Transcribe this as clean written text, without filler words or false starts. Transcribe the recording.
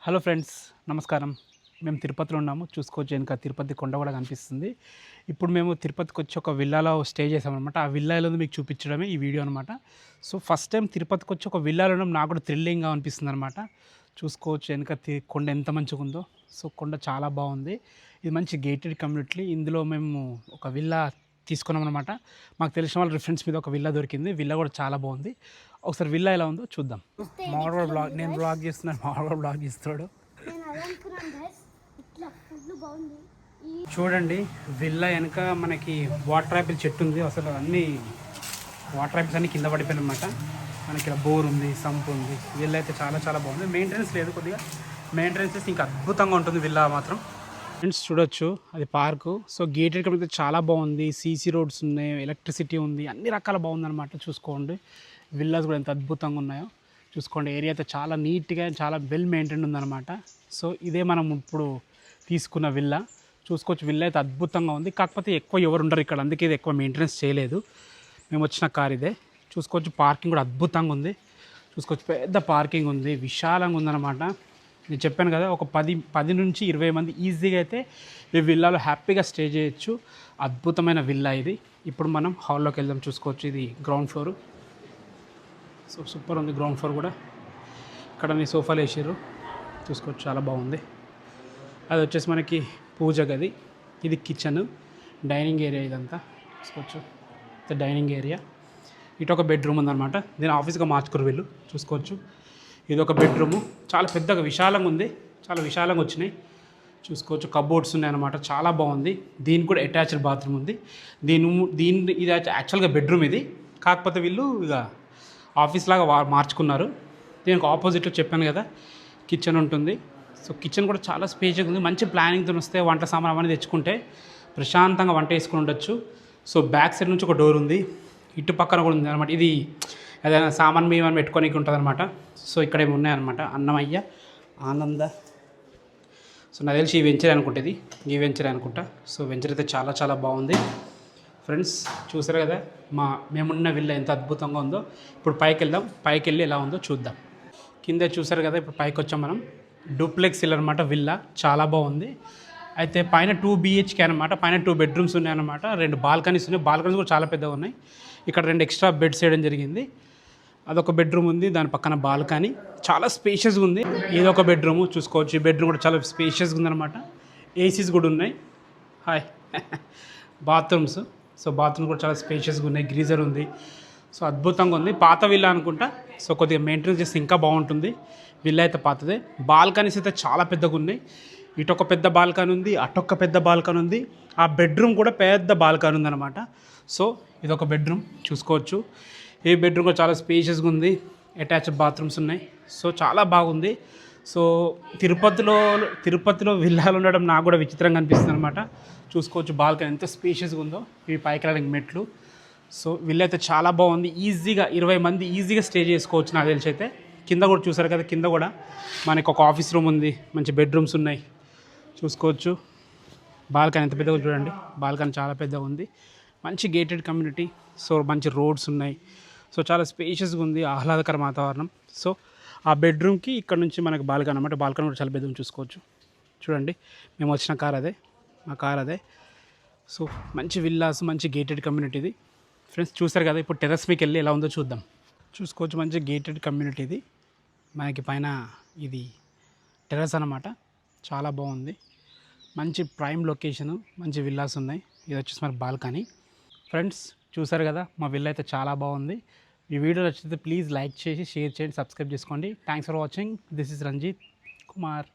Hello friends, నమస్కారం. మేము తిరుపతిలో ఉన్నాము. చూసుకోవచ్చు వెనక తిరుపతి కొండ కూడా కనిపిస్తుంది. ఇప్పుడు మేము తిరుపతికి వచ్చి ఒక విల్లాలో స్టే చేసామన్నమాట. ఆ విల్లా ఎలా ఉందో మీకు చూపించడమే ఈ వీడియో అనమాట. సో ఫస్ట్ టైం తిరుపతికి వచ్చి ఒక విల్లాలో ఉండడం నాకు కూడా థ్రిల్లింగ్గా అనిపిస్తుంది అనమాట. చూసుకోవచ్చు వెనక కొండ ఎంత మంచిగా ఉందో. సో కొండ చాలా బాగుంది. ఇది మంచి గేటెడ్ కమ్యూనిటీ. ఇందులో మేము ఒక విల్లా తీసుకున్నాం అనమాట. మాకు తెలిసిన వాళ్ళ రిఫరెన్స్ మీద ఒక విల్లా దొరికింది. విల్లా కూడా చాలా బాగుంది. ఒకసారి విల్లా ఎలా ఉందో చూద్దాం. మామూలుగా బ్లాగ్ నేను బ్లాగ్ చేస్తున్నాను, మామూలుగా బ్లాగ్ చేస్తున్నాడు. చూడండి విల్లా వెనక మనకి వాటర్ యాపిల్ చెట్టు ఉంది. అసలు అన్ని వాటర్ యాపిల్స్ అన్ని కింద పడిపోయిన అనమాట. మనకి ఇక్కడ బోర్ ఉంది, సంప్ ఉంది. విల్లా అయితే చాలా చాలా బాగుంది. మెయింటెనెన్స్ లేదు, కొద్దిగా మెయింటెనెన్స్ ఇంకా అద్భుతంగా ఉంటుంది విల్లా మాత్రం. ఫ్రెండ్స్ చూడొచ్చు అది పార్కు. సో గేటెడ్ కమ్యూనిటీ చాలా బాగుంది. సీసీ రోడ్స్ ఉన్నాయి, ఎలక్ట్రిసిటీ ఉంది, అన్ని రకాల బాగుందన్నమాట. చూసుకోండి విల్లాస్ కూడా ఎంత అద్భుతంగా ఉన్నాయో చూసుకోండి. ఏరియా అయితే చాలా నీట్గా చాలా వెల్ మెయింటైన్ ఉందన్నమాట. సో ఇదే మనం ఇప్పుడు తీసుకున్న విల్లా. చూసుకోవచ్చు విల్లా అయితే అద్భుతంగా ఉంది. కాకపోతే ఎక్కువ ఎవరు ఉండరు ఇక్కడ, అందుకే ఇది ఎక్కువ మెయింటెనెన్స్ చేయలేదు. మేము వచ్చిన కార్ ఇదే. చూసుకోవచ్చు పార్కింగ్ కూడా అద్భుతంగా ఉంది. చూసుకోవచ్చు పెద్ద పార్కింగ్ ఉంది, విశాలంగా ఉందన్నమాట. నేను చెప్పాను కదా, ఒక 10 నుంచి 20 మంది ఈజీగా అయితే ఈ విల్లాలో హ్యాపీగా స్టే చేయొచ్చు. అద్భుతమైన విల్లా ఇది. ఇప్పుడు మనం హాల్లోకి వెళ్దాం. చూసుకోవచ్చు ఇది గ్రౌండ్ ఫ్లోరు. సో సూపర్ ఉంది గ్రౌండ్ ఫ్లోర్ కూడా. ఇక్కడ మీ సోఫాలు వేసారు, చూసుకోవచ్చు చాలా బాగుంది. అది వచ్చేసి మనకి పూజ గది. ఇది కిచెన్, డైనింగ్ ఏరియా ఇదంతా. చూసుకోవచ్చు ఇది డైనింగ్ ఏరియా. ఇటు ఒక బెడ్రూమ్ ఉందన్నమాట. దీని ఆఫీస్గా మార్చుకోరు వీళ్ళు. చూసుకోవచ్చు ఇది ఒక బెడ్రూము. చాలా పెద్దగా విశాలంగా ఉంది, చాలా విశాలంగా వచ్చినాయి. చూసుకోవచ్చు కబోర్డ్స్ ఉన్నాయన్నమాట. చాలా బాగుంది. దీనికి కూడా అటాచ్డ్ బాత్రూమ్ ఉంది. ఇది యాక్చువల్గా బెడ్రూమ్ ఇది. కాకపోతే వీళ్ళు ఇక ఆఫీస్ లాగా మార్చుకున్నారు. దీనికి ఆపోజిట్లో చెప్పాను కదా కిచెన్ ఉంటుంది. సో కిచెన్ కూడా చాలా స్పేస్గా ఉంది. మంచి ప్లానింగ్తో వస్తే వంట సామాన్ అవన్నీ తెచ్చుకుంటే ప్రశాంతంగా వంట వేసుకుని ఉండొచ్చు. సో బ్యాక్ సైడ్ నుంచి ఒక డోర్ ఉంది, ఇటు పక్కన కూడా ఉంది అనమాట. ఇది ఏదైనా సామాన్ మేము పెట్టుకోనికి ఉంటుంది అనమాట. సో ఇక్కడ ఏమి ఉన్నాయన్నమాట. అన్నమయ్య, ఆనంద. సో నాకు తెలిసి ఈ వెంచర్ అనుకుంటుంది, ఈ వెంచర్ అనుకుంటా. సో వెంచర్ అయితే చాలా చాలా బాగుంది. ఫ్రెండ్స్ చూసారు కదా మేమున్న విల్లా ఎంత అద్భుతంగా ఉందో. ఇప్పుడు పైకి వెళ్దాం, పైకి వెళ్ళి ఎలా ఉందో చూద్దాం. కింద చూసారు కదా, ఇప్పుడు పైకి వచ్చాం మనం. డూప్లెక్స్ ఇల్లు అనమాట విల్లా, చాలా బాగుంది. అయితే పైన 2 BHK అనమాట. పైన 2 బెడ్రూమ్స్ ఉన్నాయన్నమాట. 2 బాల్కనీస్ ఉన్నాయి. బాల్కనీస్ కూడా చాలా పెద్దగా ఉన్నాయి. ఇక్కడ 2 ఎక్స్ట్రా బెడ్స్ వేయడం జరిగింది. అదొక బెడ్రూమ్ ఉంది, దాని పక్కన బాల్కనీ చాలా స్పేషియస్గా ఉంది. ఇదొక బెడ్రూమ్ చూసుకోవచ్చు. ఈ బెడ్రూమ్ కూడా చాలా స్పేషియస్గా ఉందన్నమాట. ఏసీస్ కూడా ఉన్నాయి. Hi bathrooms. సో బాత్రూమ్ కూడా చాలా స్పేషియస్గా ఉన్నాయి. గ్రీజర్ ఉంది. సో అద్భుతంగా ఉంది. పాత విల్లా అనుకుంటా. సో కొద్దిగా మెయింటెనెన్స్ చేస్తే ఇంకా బాగుంటుంది. విల్లా అయితే పాతదే. బాల్కనీస్ అయితే చాలా పెద్దగా ఉన్నాయి. ఇటొక పెద్ద బాల్కనీ ఉంది, అటొక పెద్ద బాల్కనీ ఉంది. ఆ బెడ్రూమ్ కూడా పెద్ద బాల్కనీ ఉందన్నమాట. సో ఇదొక బెడ్రూమ్ చూసుకోవచ్చు. ఈ బెడ్రూమ్ కూడా చాలా స్పేషియస్గా ఉంది. అటాచ్డ్ బాత్రూమ్స్ ఉన్నాయి. సో చాలా బాగుంది. సో తిరుపతిలో విల్లాలు ఉండడం నాకు కూడా విచిత్రంగా అనిపిస్తుంది అనమాట. చూసుకోవచ్చు బాల్కనీ ఎంత స్పేషియస్గా ఉందో. ఇవి పైకి వెళ్ళడానికి మెట్లు. సో విల్లా అయితే చాలా బాగుంది. ఈజీగా 20 మంది ఈజీగా స్టే చేసుకోవచ్చు నాకు తెలిసి అయితే. కింద కూడా చూసారు కదా, కింద కూడా మనకి ఒక ఆఫీస్ రూమ్ ఉంది, మంచి బెడ్రూమ్స్ ఉన్నాయి. చూసుకోవచ్చు బాల్కనీ ఎంత పెద్దగా చూడండి. బాల్కనీ చాలా పెద్దగా ఉంది. మంచి గేటెడ్ కమ్యూనిటీ. సో మంచి రోడ్స్ ఉన్నాయి. సో చాలా స్పేషియస్గా ఉంది, ఆహ్లాదకర వాతావరణం. సో ఆ బెడ్రూమ్కి ఇక్కడ నుంచి మనకి బాల్కనీ అనమాట. బాల్కనీ కూడా చాలా పెద్దగా చూసుకోవచ్చు. చూడండి మేము వచ్చిన కార్ అదే, మా కార్ అదే. సో మంచి విల్లాస్, మంచి గేటెడ్ కమ్యూనిటీ ఇది. ఫ్రెండ్స్ చూసారు కదా, ఇప్పుడు టెర్రస్ మీకు వెళ్ళి ఎలా ఉందో చూద్దాం. చూసుకోవచ్చు మంచి గేటెడ్ కమ్యూనిటీ ఇది. మనకి పైన ఇది టెర్రస్ అనమాట. చాలా బాగుంది. మంచి ప్రైమ్ లొకేషను, మంచి విల్లాస్ ఉన్నాయి. ఇది వచ్చేసి మరి బాల్కనీ. ఫ్రెండ్స్ చూసారు కదా, మా విల్లా అయితే చాలా బాగుంది. ఈ వీడియో నచ్చితే ప్లీజ్ లైక్ చేసి షేర్ చేయండి, సబ్స్క్రైబ్ చేసుకోండి. Thanks for watching. This is Ranjith Kumar.